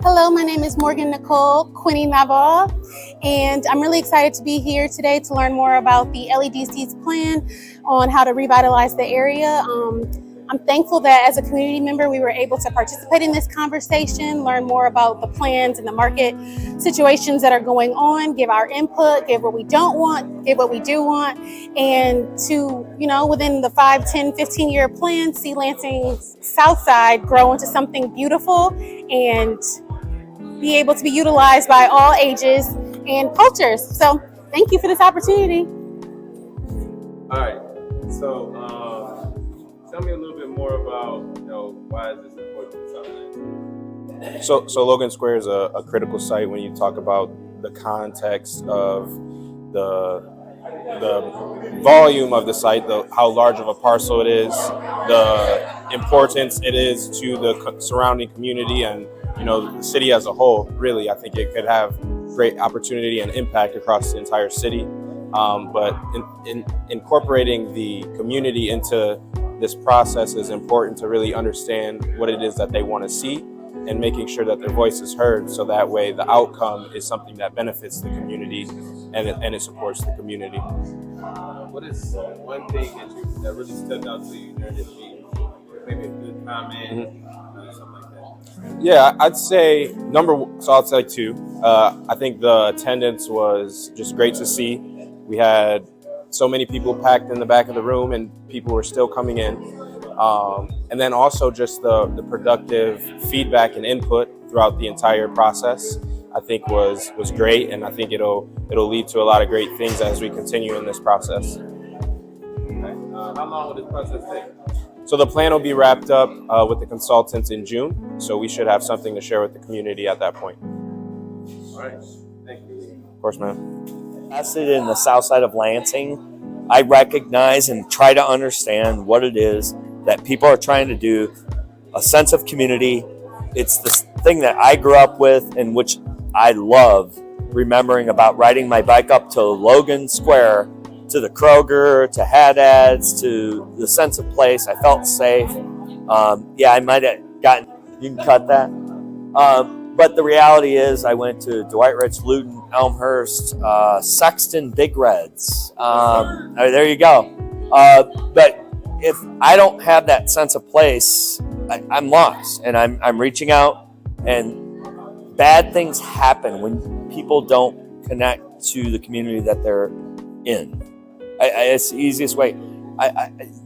Hello, my name is Morgan Nicole Quinney Navarre, and I'm really excited to be here today to learn more about the LEDC's plan on how to revitalize the area. I'm thankful that as a community member, we were able to participate in this conversation, learn more about the plans and the market situations that are going on, give our input, give what we don't want, give what we do want, and to, within the 5, 10, 15-year plan, see Lansing's South Side grow into something beautiful and be able to be utilized by all ages and cultures. So thank you for this opportunity. All right, so tell me a little bit more about, why is this important to South? So Logan Square is a critical site when you talk about the context of the volume of the site, how large of a parcel it is, the importance it is to the surrounding community and the city as a whole. Really, I think it could have great opportunity and impact across the entire city. But in incorporating the community into this process is important to really understand what it is that they want to see and making sure that their voice is heard, so that way the outcome is something that benefits the community and it supports the community. What is one thing that really stuck out to you during this meeting? Maybe a good comment, something like that. Yeah, I'd say I'll say two. I think the attendance was just great to see. We had so many people packed in the back of the room and people were still coming in. And then also just the productive feedback and input throughout the entire process, I think was great. And I think it'll lead to a lot of great things as we continue in this process. Okay. How long will this process take? So the plan will be wrapped up with the consultants in June. So we should have something to share with the community at that point. All right, thank you. Of course, man. Invested in the south side of Lansing, I recognize and try to understand what it is that people are trying to do, a sense of community. It's this thing that I grew up with and which I love remembering about riding my bike up to Logan Square, to the Kroger, to Haddad's, to the sense of place. I felt safe. I might have gotten, you can cut that. But the reality is I went to Dwight Rich, Luton, Elmhurst, Sexton, Big Reds. There you go. But if I don't have that sense of place, I'm lost, and I'm reaching out, and bad things happen when people don't connect to the community that they're in. It's the easiest way.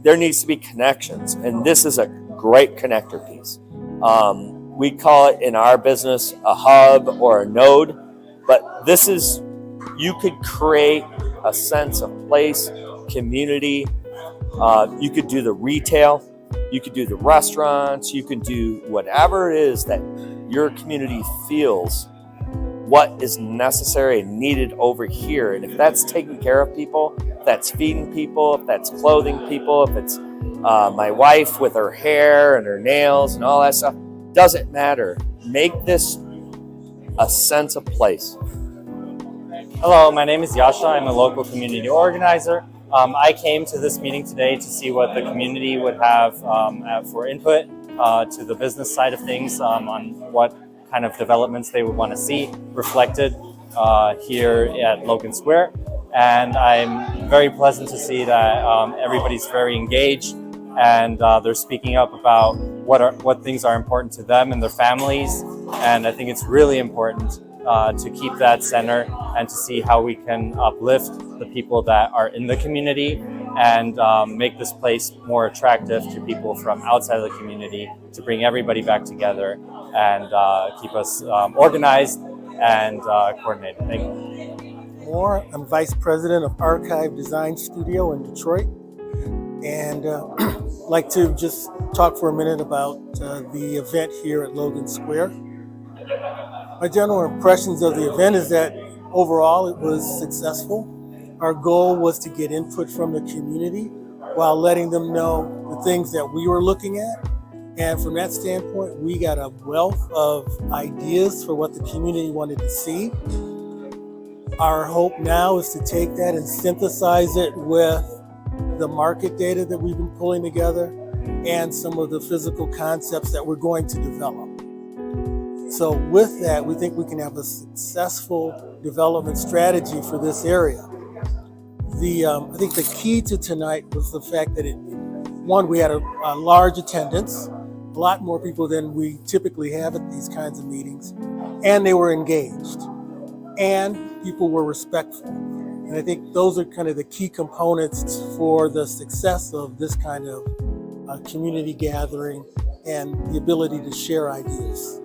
There needs to be connections, and this is a great connector piece. We call it in our business a hub or a node, but this is, you could create a sense of place, community. You could do the retail, you could do the restaurants, you can do whatever it is that your community feels what is necessary and needed over here. And if that's taking care of people, if that's feeding people, if that's clothing people, if it's my wife with her hair and her nails and all that stuff, doesn't matter. Make this a sense of place. Hello, my name is Yasha. I'm a local community organizer. I came to this meeting today to see what the community would have for input to the business side of things on what kind of developments they would want to see reflected here at Logan Square. And I'm very pleasant to see that everybody's very engaged and they're speaking up about what things are important to them and their families. And I think it's really important to keep that center and to see how we can uplift the people that are in the community and make this place more attractive to people from outside of the community, to bring everybody back together and keep us organized and coordinated. Thank you. I'm Vice President of Archive Design Studio in Detroit, and I'd like to just talk for a minute about the event here at Logan Square. My general impressions of the event is that overall it was successful. Our goal was to get input from the community while letting them know the things that we were looking at. And from that standpoint, we got a wealth of ideas for what the community wanted to see. Our hope now is to take that and synthesize it with the market data that we've been pulling together and some of the physical concepts that we're going to develop. So with that, we think we can have a successful development strategy for this area. I think the key to tonight was the fact that we had a large attendance, a lot more people than we typically have at these kinds of meetings, and they were engaged, and people were respectful. And I think those are kind of the key components for the success of this kind of community gathering and the ability to share ideas.